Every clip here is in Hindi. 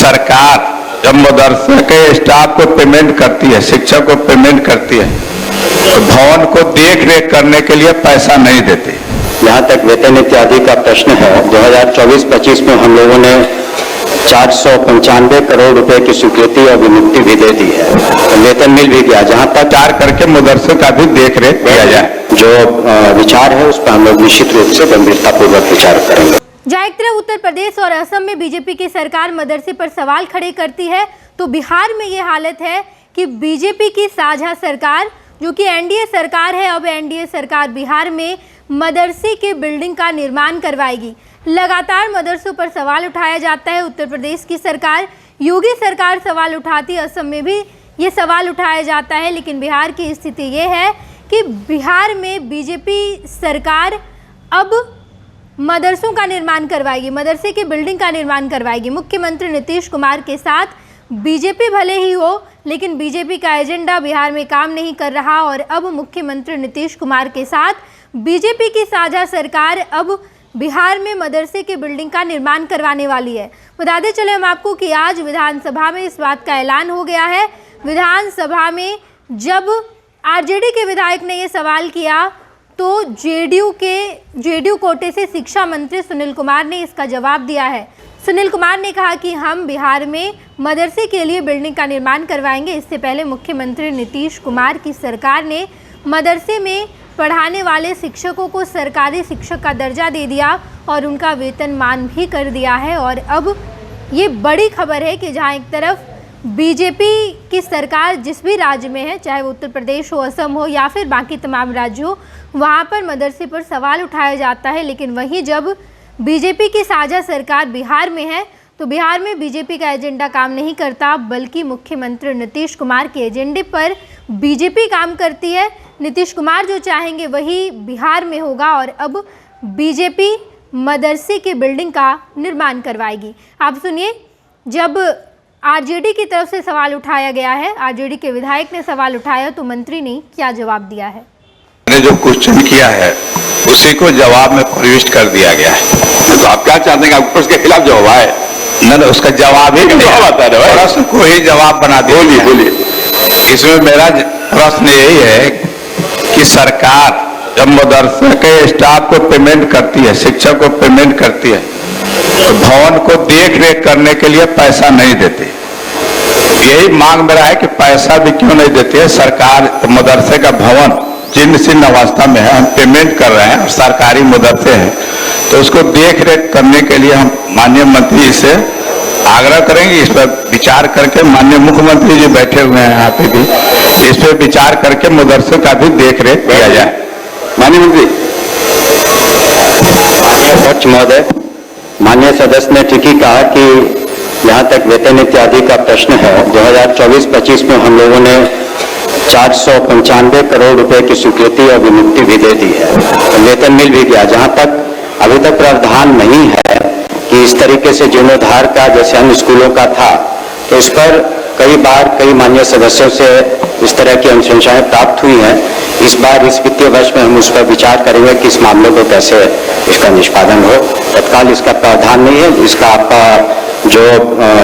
सरकार जब मदरसे के स्टाफ को पेमेंट करती है, शिक्षक को पेमेंट करती है, तो भवन को देख रेख करने के लिए पैसा नहीं देती। जहाँ तक वेतन इत्यादि का प्रश्न है, 2024-25 में हम लोगों ने 495 करोड़ रुपए की स्वीकृति और विमुक्ति भी दे दी है, तो वेतन मिल भी गया। जहाँ तक विचार करके मदरसे का भी देख रेख किया जाए। जो विचार है उस पर हम लोग निश्चित रूप से गंभीरतापूर्वक विचार करेंगे। जहाँ एक तरफ उत्तर प्रदेश और असम में बीजेपी की सरकार मदरसे पर सवाल खड़े करती है, तो बिहार में ये हालत है कि बीजेपी की साझा सरकार, जो कि एनडीए सरकार है, अब एनडीए सरकार बिहार में मदरसे के बिल्डिंग का निर्माण करवाएगी। लगातार मदरसों पर सवाल उठाया जाता है। उत्तर प्रदेश की सरकार, योगी सरकार सवाल उठाती, असम में भी ये सवाल उठाया जाता है, लेकिन बिहार की स्थिति ये है कि बिहार में बीजेपी सरकार अब मदरसों का निर्माण करवाएगी, मदरसे की बिल्डिंग का निर्माण करवाएगी। मुख्यमंत्री नीतीश कुमार के साथ बीजेपी भले ही हो, लेकिन बीजेपी का एजेंडा बिहार में काम नहीं कर रहा और अब मुख्यमंत्री नीतीश कुमार के साथ बीजेपी की साझा सरकार अब बिहार में मदरसे की बिल्डिंग का निर्माण करवाने वाली है। बताते चले हम आपको कि आज विधानसभा में इस बात का ऐलान हो गया है। विधानसभा में जब आरजेडी के विधायक ने ये सवाल किया, तो जेडीयू कोटे से शिक्षा मंत्री सुनील कुमार ने इसका जवाब दिया है। सुनील कुमार ने कहा कि हम बिहार में मदरसे के लिए बिल्डिंग का निर्माण करवाएंगे। इससे पहले मुख्यमंत्री नीतीश कुमार की सरकार ने मदरसे में पढ़ाने वाले शिक्षकों को सरकारी शिक्षक का दर्जा दे दिया और उनका वेतनमान भी कर दिया है। और अब ये बड़ी खबर है कि जहां एक तरफ बीजेपी की सरकार जिस भी राज्य में है, चाहे वो उत्तर प्रदेश हो, असम हो या फिर बाकी तमाम राज्य हो, वहाँ पर मदरसे पर सवाल उठाया जाता है, लेकिन वहीं जब बीजेपी की साझा सरकार बिहार में है, तो बिहार में बीजेपी का एजेंडा काम नहीं करता, बल्कि मुख्यमंत्री नीतीश कुमार के एजेंडे पर बीजेपी काम करती है। नीतीश कुमार जो चाहेंगे वही बिहार में होगा और अब बीजेपी मदरसे की बिल्डिंग का निर्माण करवाएगी। आप सुनिए, जब आरजेडी की तरफ से सवाल उठाया गया है, आरजेडी के विधायक ने सवाल उठाया, तो मंत्री ने क्या जवाब दिया है। मैंने जो क्वेश्चन किया है उसी को जवाब में प्रविष्ट कर दिया गया है। तो आप क्या चाहते हैं कि उसके खिलाफ जवाब आए? न, उसका जवाब ही नहीं आता है, प्रश्न को ही जवाब बना दिया। बोलिए। इसमें मेरा प्रश्न यही है कि सरकार जब मदरसे के स्टाफ को पेमेंट करती है, शिक्षक को पेमेंट करती है, तो भवन को देख रेख करने के लिए पैसा नहीं देती। यही मांग मेरा है कि पैसा भी क्यों नहीं देती है सरकार। तो मदरसे का भवन जीर्ण शीर्ण अवस्था में है, हम पेमेंट कर रहे हैं और सरकारी मदरसे हैं, तो उसको देख रेख करने के लिए हम माननीय मंत्री से आग्रह करेंगे। इस पर विचार करके, माननीय मुख्यमंत्री जी बैठे हुए हैं यहाँ पे भी, इस पर विचार करके मदरसे का भी देख रेख किया जाए। माननीय मंत्री। अध्यक्ष महोदय, माननीय सदस्य ने ठीक ही कहा कि जहाँ तक वेतन इत्यादि का प्रश्न है, 2024-25 में हम लोगों ने 495 करोड़ रुपए की स्वीकृति और विमुक्ति भी दे दी है, तो वेतन मिल भी गया। जहाँ तक अभी तक प्रावधान नहीं है कि इस तरीके से जीर्णोद्धार का जैसे अन्य स्कूलों का था, तो इस पर कई बार कई माननीय सदस्यों से इस तरह की अनुशंसाएं प्राप्त हुई हैं। इस बार इस वित्तीय वर्ष में हम उस पर विचार करेंगे कि इस मामले को कैसे इसका निष्पादन हो। तत्काल इसका प्रावधान नहीं है, इसका आपका जो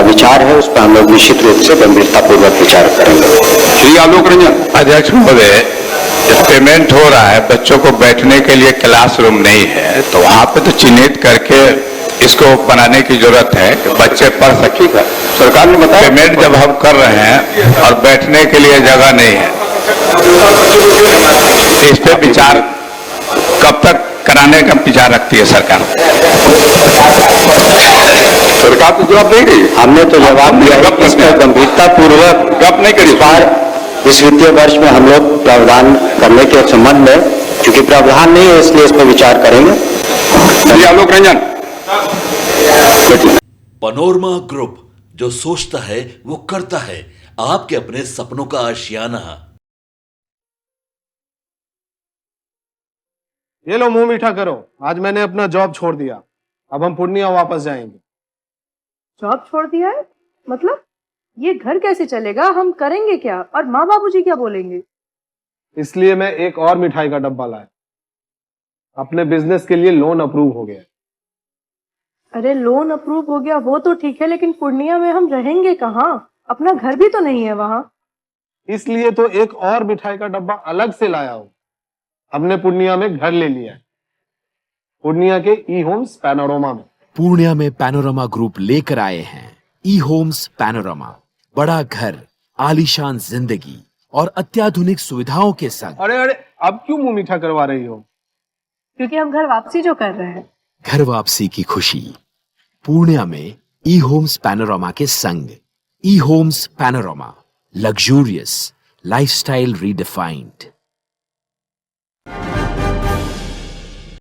विचार है उस पर हम लोग निश्चित रूप से गंभीरतापूर्वक विचार करेंगे। श्री आलोक रंजन। अध्यक्ष महोदय, जब पेमेंट हो रहा है, बच्चों को बैठने के लिए क्लासरूम नहीं है, तो वहाँ पे तो चिन्हित करके इसको बनाने की जरूरत है कि बच्चे पढ़ सके। सरकार ने बताया पेमेंट जब हम कर रहे हैं और बैठने के लिए जगह नहीं है, इस पे विचार कब तक कराने का विचार रखती है सरकार? सरकार तो जवाब नहीं रही। हमने तो जवाब दिया है, इस पर गंभीरतापूर्वक गप नहीं करी। इस वित्तीय वर्ष में हम लोग प्रावधान करने के संबंध में, क्योंकि प्रावधान नहीं है इसलिए इस पर विचार करेंगे। श्री आलोक रंजन। पनोरमा ग्रुप, जो सोचता है वो करता है। आपके अपने सपनों का आशियाना। ये लो, मुंह मीठा करो। आज मैंने अपना जॉब छोड़ दिया, अब हम पूर्णिया वापस जाएंगे। जॉब छोड़ दिया है? मतलब ये घर कैसे चलेगा? हम करेंगे क्या? और माँ बाबूजी क्या बोलेंगे? इसलिए मैं एक और मिठाई का डब्बा लाया। अपने बिजनेस के लिए लोन अप्रूव हो गया। अरे लोन अप्रूव हो गया वो तो ठीक है, लेकिन पूर्णिया में हम रहेंगे कहाँ? अपना घर भी तो नहीं है वहाँ। इसलिए तो एक और मिठाई का डब्बा अलग से लाया हूं। हमने पूर्णिया में घर ले लिया है, पूर्णिया के ई होम्स पैनोरमा में। पूर्णिया में पैनोरमा ग्रुप लेकर आए हैं ई होम्स पैनोरमा। बड़ा घर, आलीशान जिंदगी और अत्याधुनिक सुविधाओं के संग। अरे अरे, अब क्यों मुंह मीठा करवा रही हो? क्योंकि हम घर वापसी जो कर रहे हैं। घर वापसी की खुशी पूर्णिया में ई होम्स पैनोरमा के संग। ई Homes Panorama, luxurious lifestyle redefined.